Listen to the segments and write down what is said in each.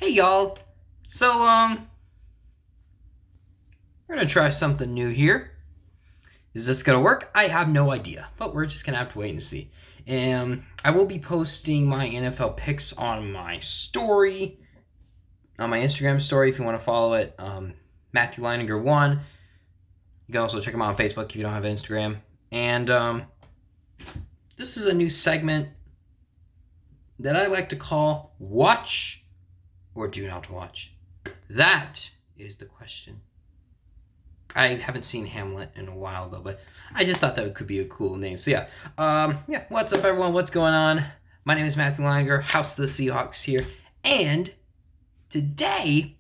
Hey y'all. So we're gonna try something new here. Is this gonna work? I have no idea, but we're just gonna have to wait and see. I will be posting my NFL picks on my story, on my Instagram story if you want to follow it. Matthew Leininger 1. You can also check him out on Facebook if you don't have Instagram. And this is a new segment that I like to call Watch or Do Not Watch. That is the question. I haven't seen Hamlet in a while though, but I just thought that could be a cool name. So yeah, what's up everyone? What's going on? My name is Matthew Leininger, House of the Seahawks here, and today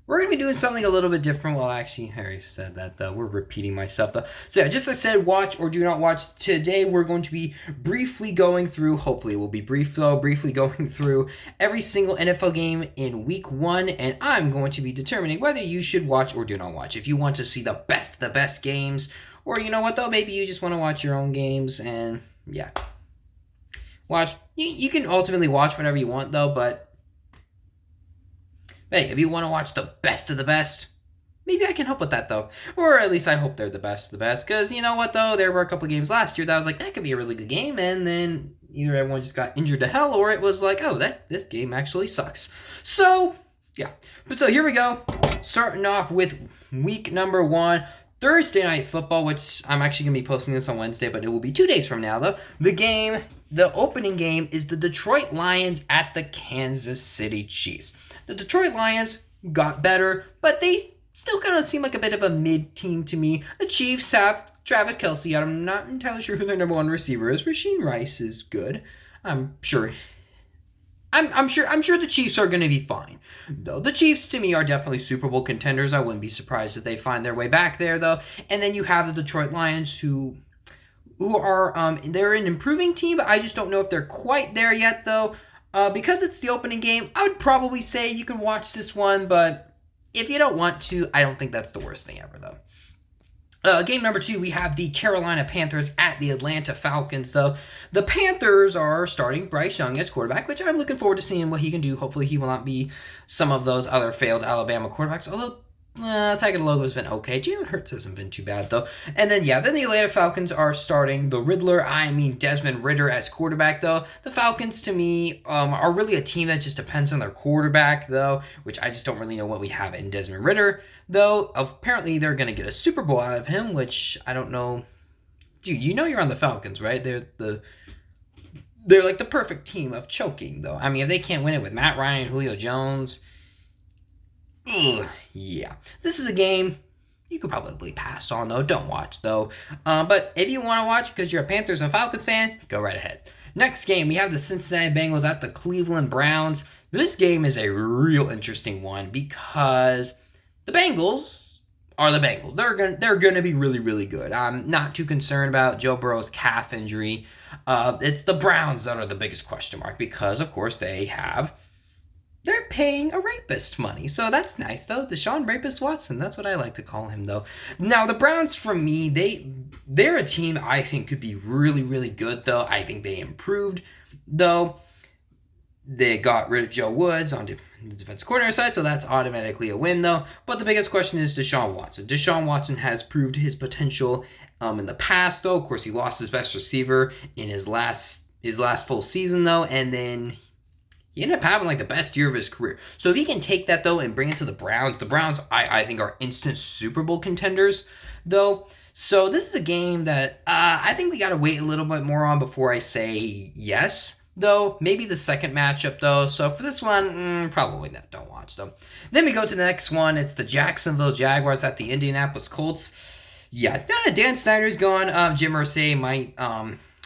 we're gonna be doing something a little bit different. Well, actually, I already said that though. We're repeating myself though. So yeah, just like I said, watch or do not watch. Today we're going to be briefly going through. Hopefully, it will be brief though. Briefly going through every single NFL game in Week 1, and I'm going to be determining whether you should watch or do not watch. If you want to see the best games, or you know what though, maybe you just want to watch your own games, and yeah, watch. You can ultimately watch whatever you want though, but hey, if you want to watch the best of the best, maybe I can help with that though. Or at least I hope they're the best of the best. Because you know what though, there were a couple games last year that I was like, that could be a really good game, and then either everyone just got injured to hell, or it was like, oh, this game actually sucks. So yeah, but so here we go. Starting off with week number 1. Thursday Night Football, which I'm actually going to be posting this on Wednesday, but it will be 2 days from now, though. The opening game is the Detroit Lions at the Kansas City Chiefs. The Detroit Lions got better, but they still kind of seem like a bit of a mid-team to me. The Chiefs have Travis Kelce. I'm not entirely sure who their number one receiver is. Rasheen Rice is good. I'm sure the Chiefs are going to be fine. Though the Chiefs to me are definitely Super Bowl contenders. I wouldn't be surprised if they find their way back there though. And then you have the Detroit Lions who are they're an improving team, but I just don't know if they're quite there yet though. Because it's the opening game, I would probably say you can watch this one, but if you don't want to, I don't think that's the worst thing ever though. Game number 2, we have the Carolina Panthers at the Atlanta Falcons, though. The Panthers are starting Bryce Young as quarterback, which I'm looking forward to seeing what he can do. Hopefully he will not be some of those other failed Alabama quarterbacks, although Tagovailoa has been okay. Jalen Hurts hasn't been too bad, though. And then the Atlanta Falcons are starting Desmond Ridder as quarterback, though. The Falcons, to me, are really a team that just depends on their quarterback, though, which I just don't really know what we have in Desmond Ridder, though. Apparently, they're going to get a Super Bowl out of him, which I don't know. Dude, you know you're on the Falcons, right? They're like the perfect team of choking, though. I mean, if they can't win it with Matt Ryan, Julio Jones, yeah. This is a game you could probably pass on, though. Don't watch, though. But if you want to watch because you're a Panthers and Falcons fan, go right ahead. Next game, we have the Cincinnati Bengals at the Cleveland Browns. This game is a real interesting one because the Bengals are the Bengals. They're gonna be really, really good. I'm not too concerned about Joe Burrow's calf injury. It's the Browns that are the biggest question mark because, of course, they're paying a rapist money. So that's nice, though. Deshaun Rapist Watson. That's what I like to call him, though. Now, the Browns, for me, they're a team I think could be really, really good, though. I think they improved, though. They got rid of Joe Woods on the defensive coordinator side, so that's automatically a win, though. But the biggest question is Deshaun Watson. Deshaun Watson has proved his potential in the past, though. Of course, he lost his best receiver in his last full season, though, and then he ended up having like the best year of his career. So if he can take that though and bring it to the Browns I think are instant Super Bowl contenders though. So this is a game that I think we got to wait a little bit more on before I say yes though. Maybe the second matchup though. So for this one, probably not. Don't watch though. Then we go to the next one. It's the Jacksonville Jaguars at the Indianapolis Colts. Yeah, Dan Snyder's gone. Jim Irsay might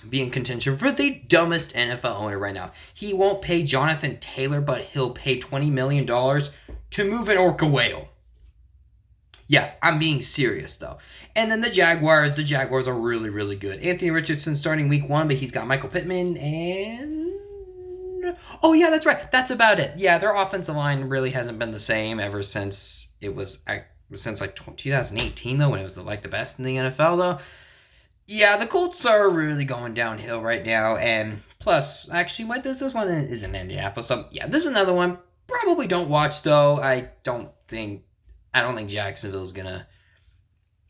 be in contention for the dumbest NFL owner right now. He won't pay Jonathan Taylor, but he'll pay $20 million to move an orca whale. Yeah, I'm being serious, though. And then the Jaguars are really, really good. Anthony Richardson starting week 1, but he's got Michael Pittman and... Oh, yeah, that's right. That's about it. Yeah, their offensive line really hasn't been the same ever since like 2018, though, when it was like the best in the NFL, though. Yeah, the Colts are really going downhill right now, and plus, actually, this one is in Indianapolis, so yeah, this is another one Probably don't watch though. I don't think Jacksonville's gonna.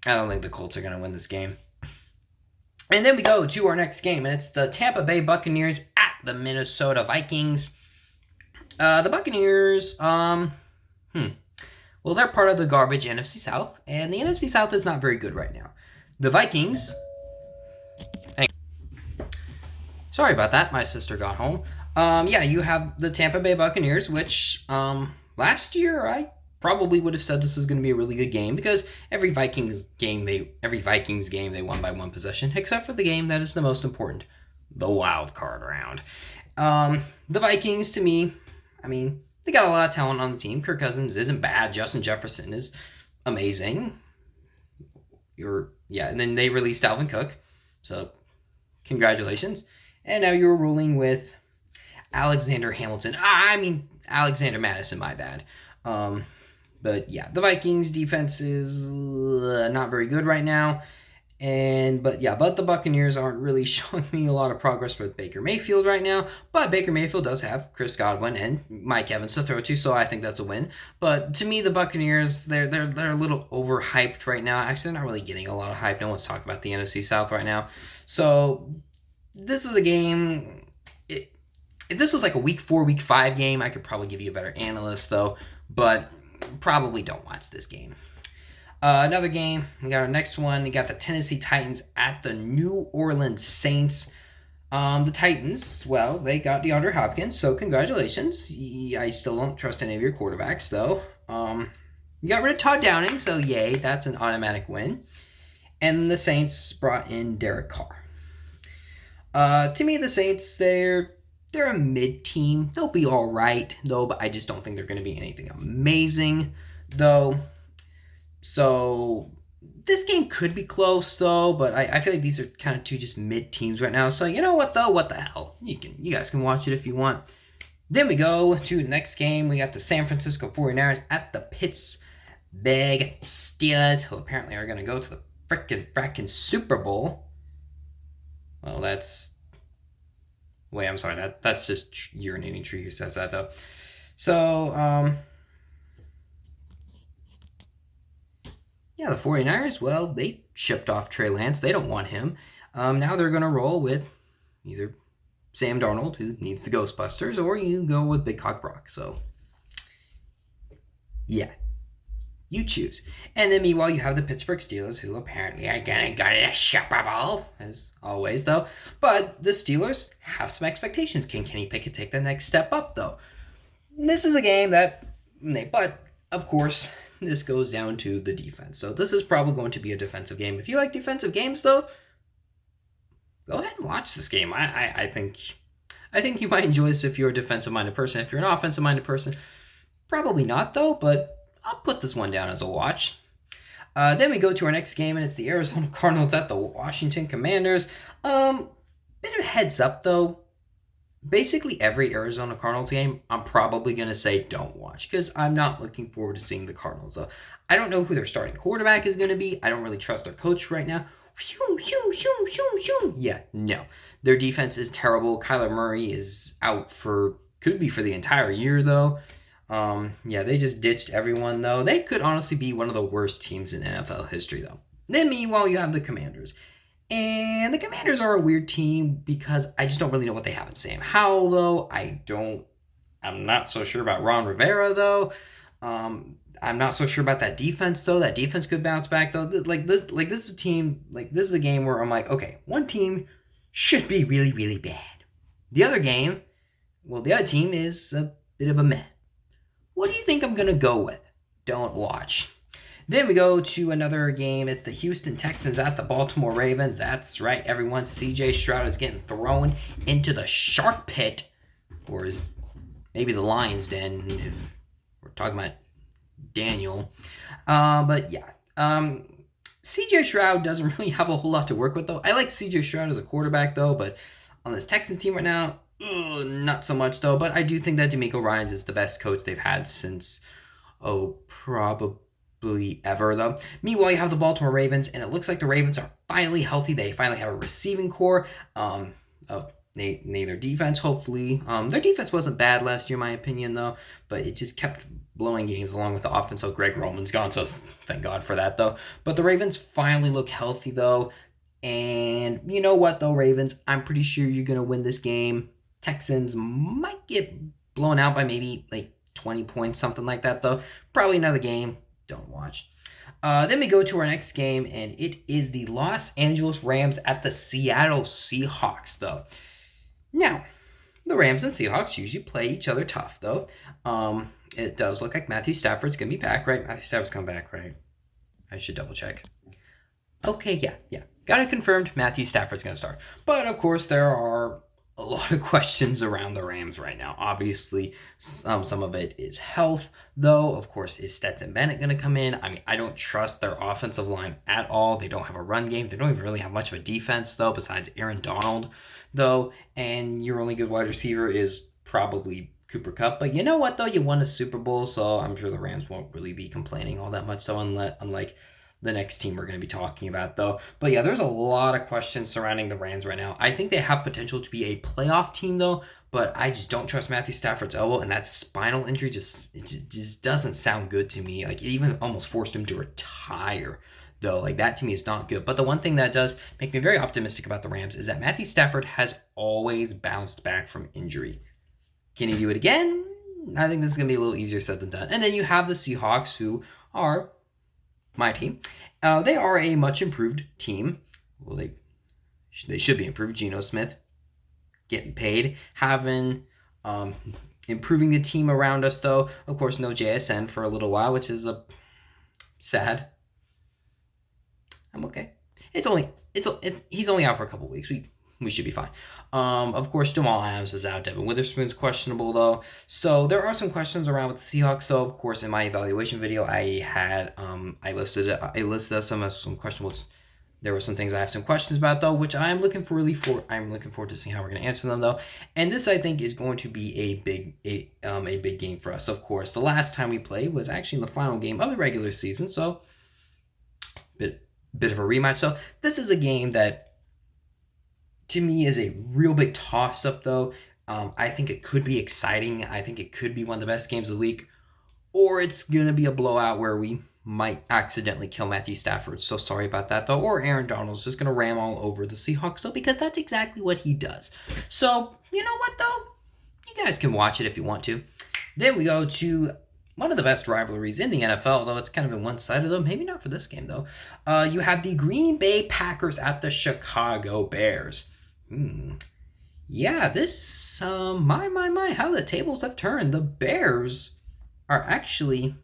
I don't think the Colts are gonna win this game. And then we go to our next game, and it's the Tampa Bay Buccaneers at the Minnesota Vikings. The Buccaneers, well, they're part of the garbage NFC South, and the NFC South is not very good right now. The Vikings. Sorry about that. My sister got home. Yeah, you have the Tampa Bay Buccaneers, which last year I probably would have said this is going to be a really good game because every Vikings game they won by one possession, except for the game that is the most important, the wild card round. The Vikings, to me, I mean, they got a lot of talent on the team. Kirk Cousins isn't bad. Justin Jefferson is amazing. And then they released Dalvin Cook, so congratulations. And now you're rolling with Alexander Mattison, my bad. But yeah, the Vikings defense is not very good right now. But the Buccaneers aren't really showing me a lot of progress with Baker Mayfield right now. But Baker Mayfield does have Chris Godwin and Mike Evans to throw to, so I think that's a win. But to me, the Buccaneers, they're a little overhyped right now. Actually, they're not really getting a lot of hype. No one's talking about the NFC South right now. So this is a game. If this was like a week 4, week 5 game, I could probably give you a better analyst though. But probably don't watch this game. Another game, we got our next one. We got the Tennessee Titans at the New Orleans Saints. The Titans, well, they got DeAndre Hopkins, so congratulations. I still don't trust any of your quarterbacks, though. You got rid of Todd Downing, so yay, that's an automatic win. And the Saints brought in Derek Carr. To me, the Saints, they're a mid-team. They'll be all right, though, but I just don't think they're going to be anything amazing, though. So this game could be close, though, but I feel like these are kind of two just mid-teams right now. So you know what, though? What the hell? You guys can watch it if you want. Then we go to the next game. We got the San Francisco 49ers at the Pittsburgh Steelers, who apparently are going to go to the frickin' Super Bowl. Well, that's... Wait, I'm sorry. That's just urinating tree who says that, though. So, yeah, the 49ers, well, they shipped off Trey Lance. They don't want him. Now they're going to roll with either Sam Darnold, who needs the Ghostbusters, or you go with Big Cock Brock. So, yeah, you choose. And then meanwhile, you have the Pittsburgh Steelers, who apparently are going to go to the Super Bowl, as always, though. But the Steelers have some expectations. Can Kenny Pickett take the next step up, though? This is a game but, of course, this goes down to the defense. So this is probably going to be a defensive game. If you like defensive games, though, go ahead and watch this game. I think you might enjoy this if you're a defensive-minded person. If you're an offensive-minded person, probably not, though, but I'll put this one down as a watch. Then we go to our next game, and it's the Arizona Cardinals at the Washington Commanders. Bit of a heads up, though. Basically every Arizona Cardinals game, I'm probably going to say don't watch because I'm not looking forward to seeing the Cardinals. I don't know who their starting quarterback is going to be. I don't really trust their coach right now. Yeah, no. Their defense is terrible. Kyler Murray is out could be for the entire year, though. Yeah, they just ditched everyone, though. They could honestly be one of the worst teams in NFL history, though. Then, meanwhile, you have the Commanders. And the Commanders are a weird team because I just don't really know what they have in Sam Howell, though. I'm not so sure about Ron Rivera, though. I'm not so sure about that defense, though. That defense could bounce back, though. This is a team, this is a game where I'm like, okay, one team should be really, really bad. The other team is a bit of a meh. What do you think I'm going to go with? Don't watch. Then we go to another game. It's the Houston Texans at the Baltimore Ravens. That's right, everyone. C.J. Stroud is getting thrown into the shark pit, or maybe the lion's den, if we're talking about Daniel. But yeah, C.J. Stroud doesn't really have a whole lot to work with, though. I like C.J. Stroud as a quarterback, though, but on this Texans team right now, not so much, though. But I do think that DeMeco Ryans is the best coach they've had since, probably ever, though. Meanwhile, you have the Baltimore Ravens, and it looks like the Ravens are finally healthy. They finally have a receiving core of their defense, hopefully. Their defense wasn't bad last year, in my opinion, though, but it just kept blowing games along with the offense. So Greg Roman's gone, so thank God for that, though. But the Ravens finally look healthy, though. And you know what, though, Ravens? I'm pretty sure you're going to win this game. Texans might get blown out by maybe like 20 points, something like that, though. Probably another game. Don't watch. Then we go to our next game, and it is the Los Angeles Rams at the Seattle Seahawks, though. Now, the Rams and Seahawks usually play each other tough, though. It does look like Matthew Stafford's going to be back, right? Matthew Stafford's come back, right? I should double check. Okay, yeah. Got it confirmed. Matthew Stafford's going to start. But, of course, there are a lot of questions around the Rams right now. Obviously, some of it is health, though. Of course, is Stetson Bennett going to come in? I mean, I don't trust their offensive line at all. They don't have a run game. They don't even really have much of a defense, though, besides Aaron Donald, though. And your only good wide receiver is probably Cooper Kupp. But you know what, though? You won a Super Bowl, so I'm sure the Rams won't really be complaining all that much, though, unlike the next team we're going to be talking about, though. But yeah, there's a lot of questions surrounding the Rams right now. I think they have potential to be a playoff team, though, but I just don't trust Matthew Stafford's elbow, and that spinal injury just doesn't sound good to me. Like, it even almost forced him to retire, though. Like, that to me is not good. But the one thing that does make me very optimistic about the Rams is that Matthew Stafford has always bounced back from injury. Can he do it again? I think this is going to be a little easier said than done. And then you have the Seahawks, who are my team. They are a much improved team. Well, they should be improved. Geno Smith getting paid, improving the team around us, though. Of course, no JSN for a little while, which is sad. I'm okay. He's only out for a couple weeks. We should be fine. Of course, Jamal Adams is out. Devin Witherspoon's questionable, though. So there are some questions around with the Seahawks, though. Of course, in my evaluation video, I listed some questionables. There were some things I have some questions about, though, which I'm looking forward to seeing how we're going to answer them, though. And this, I think, is going to be a big game for us. Of course, the last time we played was actually in the final game of the regular season, so bit of a rematch. So this is a game that, to me, is a real big toss-up, though. I think it could be exciting. I think it could be one of the best games of the week. Or it's going to be a blowout where we might accidentally kill Matthew Stafford. So sorry about that, though. Or Aaron Donald's just going to ram all over the Seahawks, though, because that's exactly what he does. So, you know what, though? You guys can watch it if you want to. Then we go to one of the best rivalries in the NFL, though it's kind of in one-sided, though. Maybe not for this game, though. You have the Green Bay Packers at the Chicago Bears. Yeah, this, my, how the tables have turned. The Bears are actually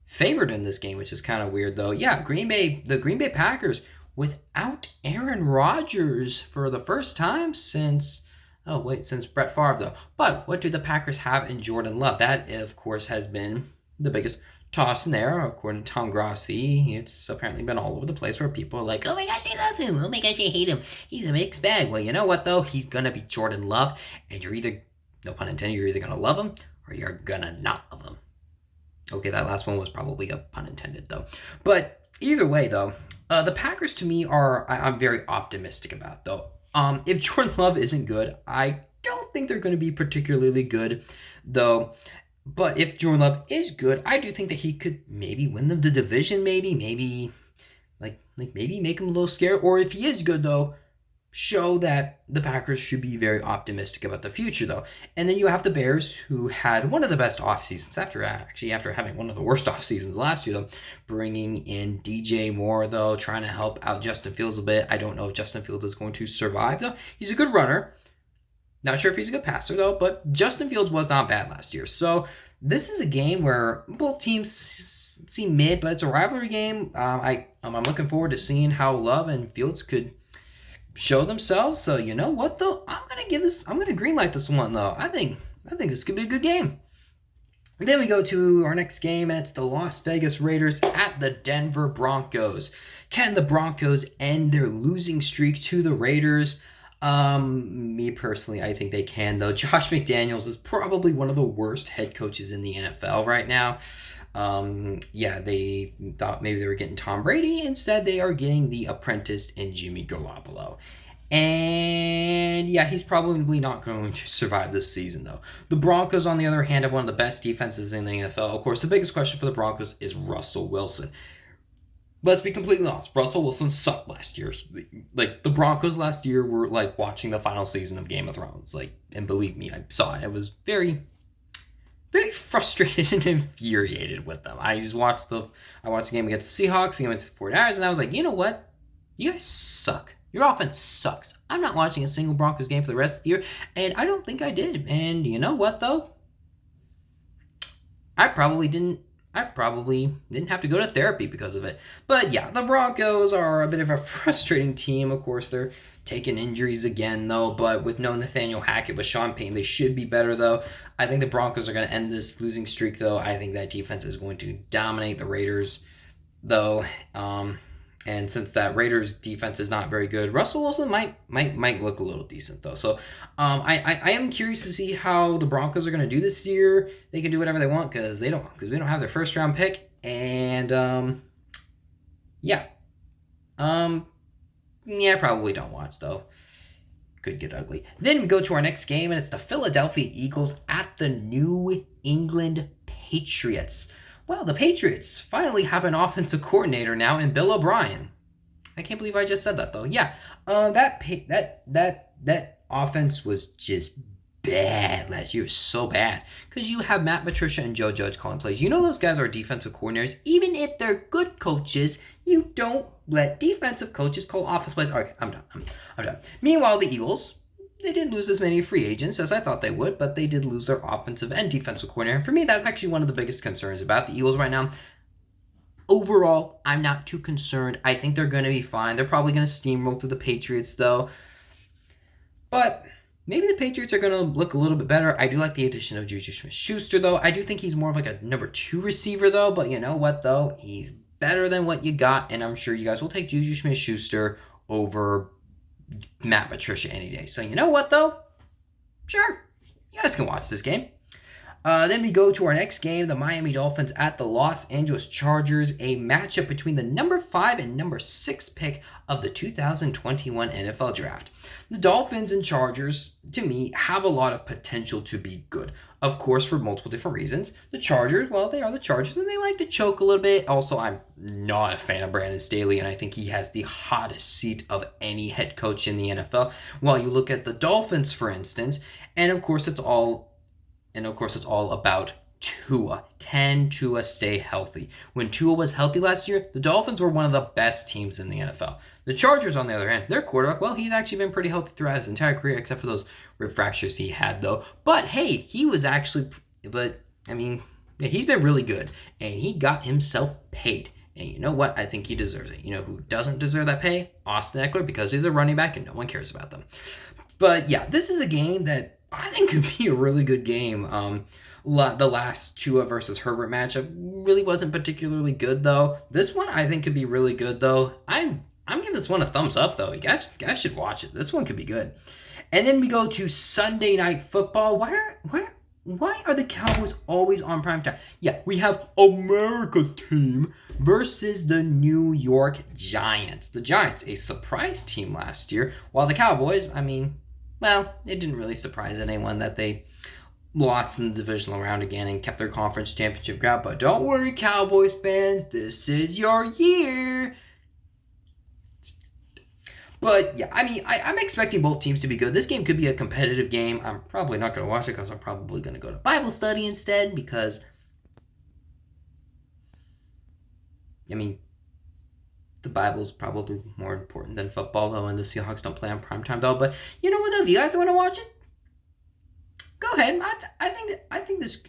favored in this game, which is kind of weird, though. Yeah, the Green Bay Packers without Aaron Rodgers for the first time since Brett Favre, though. But what do the Packers have in Jordan Love? That, of course, has been the biggest toss in there. According to Tom Grossi, it's apparently been all over the place where people are like, oh my gosh, I love him. Oh my gosh, I hate him. He's a mixed bag. Well, you know what, though? He's going to be Jordan Love, and you're either, no pun intended, you're either going to love him or you're going to not love him. Okay, that last one was probably a pun intended, though. But either way, though, the Packers, to me, I'm very optimistic about, though. If Jordan Love isn't good, I don't think they're going to be particularly good, though. But if Jordan Love is good, I do think that he could maybe win them the division, maybe make him a little scared. Or if he is good, though, show that the Packers should be very optimistic about the future, though. And then you have the Bears, who had one of the best off seasons after having one of the worst off seasons last year, though, bringing in DJ Moore, though, trying to help out Justin Fields a bit. I don't know if Justin Fields is going to survive, though. He's a good runner. Not sure if he's a good passer, though, but Justin Fields was not bad last year. So this is a game where both teams seem mid, but it's a rivalry game. I'm looking forward to seeing how Love and Fields could show themselves. So you know what, though? I'm gonna greenlight this one, though. I think this could be a good game. And then we go to our next game, and it's the Las Vegas Raiders at the Denver Broncos. Can the Broncos end their losing streak to the Raiders? Me personally, I think they can, though. Josh McDaniels is probably one of the worst head coaches in the NFL right now. They thought maybe they were getting Tom Brady. Instead, they are getting the apprentice in Jimmy Garoppolo. And yeah, he's probably not going to survive this season, though. The Broncos, on the other hand, have one of the best defenses in the NFL. Of course, the biggest question for the Broncos is Russell Wilson. Let's be completely honest. Russell Wilson sucked last year. Like, the Broncos last year were like watching the final season of Game of Thrones. Like, and believe me, I saw it. I was very, very frustrated and infuriated with them. I watched the game against the Seahawks, the game against the 49ers, and I was like, you know what? You guys suck. Your offense sucks. I'm not watching a single Broncos game for the rest of the year, and I don't think I did. And you know what, though? I probably didn't have to go to therapy because of it. But yeah, the Broncos are a bit of a frustrating team. Of course, they're taking injuries again, though. But with no Nathaniel Hackett, with Sean Payton, they should be better, though. I think the Broncos are going to end this losing streak, though. I think that defense is going to dominate the Raiders, though. And since that Raiders defense is not very good, Russell Wilson might look a little decent, though. So I am curious to see how the Broncos are going to do this year. They can do whatever they want because we don't have their first round pick. And yeah, probably don't watch, though. Could get ugly. Then we go to our next game, and it's the Philadelphia Eagles at the New England Patriots. Well, the Patriots finally have an offensive coordinator now in Bill O'Brien. I can't believe I just said that, though. Yeah, that offense was just bad last year. So bad because you have Matt Patricia and Joe Judge calling plays. You know those guys are defensive coordinators. Even if they're good coaches, you don't let defensive coaches call offensive plays. All right, I'm done. Meanwhile, the Eagles, they didn't lose as many free agents as I thought they would, but they did lose their offensive and defensive coordinator. And for me, that's actually one of the biggest concerns about the Eagles right now. Overall, I'm not too concerned. I think they're going to be fine. They're probably going to steamroll through the Patriots, though. But maybe the Patriots are going to look a little bit better. I do like the addition of Juju Smith-Schuster, though. I do think he's more of like a number 2 receiver, though. But you know what, though? He's better than what you got, and I'm sure you guys will take Juju Smith-Schuster over Matt Patricia any day. So you know what, though? Sure, you guys can watch this game. Then we go to our next game, the Miami Dolphins at the Los Angeles Chargers, a matchup between the number 5 and number 6 pick of the 2021 NFL Draft. The Dolphins and Chargers, to me, have a lot of potential to be good. Of course, for multiple different reasons. The Chargers, well, they are the Chargers, and they like to choke a little bit. Also, I'm not a fan of Brandon Staley, and I think he has the hottest seat of any head coach in the NFL. While you look at the Dolphins, for instance, and of course, it's all about Tua. Can Tua stay healthy? When Tua was healthy last year, the Dolphins were one of the best teams in the NFL. The Chargers, on the other hand, their quarterback, well, he's actually been pretty healthy throughout his entire career, except for those rib fractures he had, though. But hey, he's been really good, and he got himself paid. And you know what? I think he deserves it. You know who doesn't deserve that pay? Austin Eckler, because he's a running back and no one cares about them. But yeah, this is a game that I think could be a really good game. The last Tua versus Herbert matchup really wasn't particularly good, though. This one I think could be really good, though. I'm giving this one a thumbs up, though. You guys should watch it. This one could be good. And then we go to Sunday Night Football. Why are the Cowboys always on prime time? Yeah, we have America's team versus the New York Giants. The Giants, a surprise team last year, while the Cowboys, well, it didn't really surprise anyone that they lost in the divisional round again and kept their conference championship grab. But don't worry, Cowboys fans, this is your year. But yeah, I'm expecting both teams to be good. This game could be a competitive game. I'm probably not going to watch it because I'm probably going to go to Bible study instead because, the Bible's probably more important than football, though, and the Seahawks don't play on primetime, though. But you know what, though? If you guys want to watch it, go ahead. I think this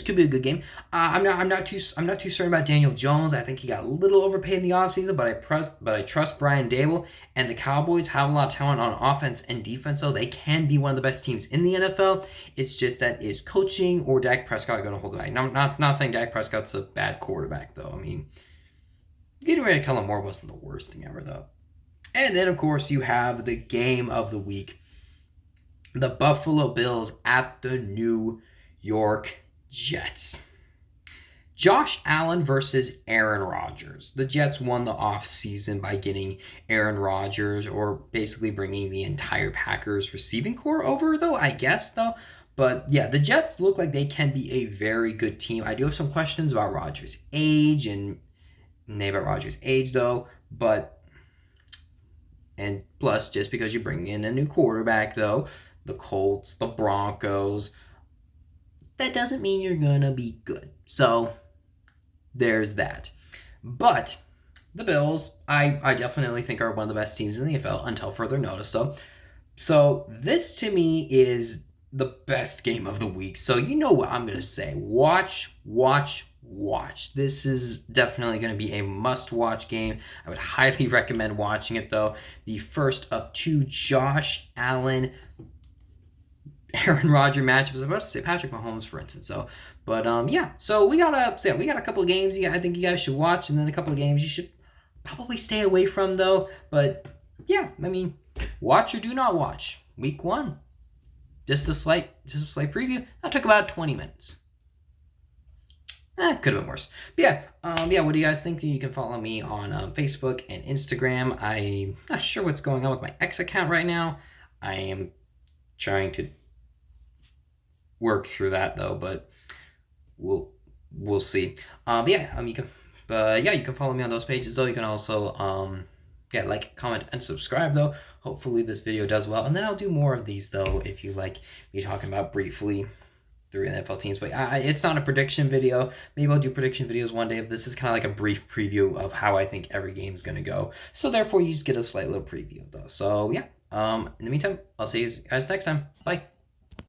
could be a good game. I'm not too certain about Daniel Jones. I think he got a little overpaid in the offseason, but I trust Brian Daboll, and the Cowboys have a lot of talent on offense and defense, so they can be one of the best teams in the NFL. It's just that is coaching or Dak Prescott going to hold it back? Now, I'm not saying Dak Prescott's a bad quarterback, though. Getting rid of Kellen Moore wasn't the worst thing ever, though. And then, of course, you have the game of the week. The Buffalo Bills at the New York Jets. Josh Allen versus Aaron Rodgers. The Jets won the offseason by getting Aaron Rodgers, or basically bringing the entire Packers receiving core over, though, I guess, though. But yeah, the Jets look like they can be a very good team. I do have some questions about Rodgers' age and maybe about Rodgers' age, though. But, and plus, just because you bring in a new quarterback, though, the Colts, the Broncos, that doesn't mean you're going to be good. So, there's that. But the Bills, I definitely think are one of the best teams in the NFL until further notice, though. So this to me is the best game of the week. So you know what I'm going to say. Watch. This is definitely going to be a must-watch game. I would highly recommend watching it, though. The first of two Josh Allen, Aaron Rodgers matchups. I was about to say Patrick Mahomes, for instance. But yeah. So we got a couple of games. Yeah, I think you guys should watch, and then a couple of games you should probably stay away from, though. But yeah, I mean, watch or do not watch. Week 1, just a slight preview. That took about 20 minutes. Could have been worse. But yeah, what do you guys think? You can follow me on Facebook and Instagram. I'm not sure what's going on with my X account right now. I am trying to work through that, though, but we'll see. You can follow me on those pages, though. You can also like, comment, and subscribe, though. Hopefully this video does well, and then I'll do more of these, though, if you like me talking about briefly through NFL teams. But it's not a prediction video. Maybe I'll do prediction videos one day. If this is kind of like a brief preview of how I think every game is going to go. So therefore, you just get a slight little preview, though. So yeah. In the meantime, I'll see you guys next time. Bye.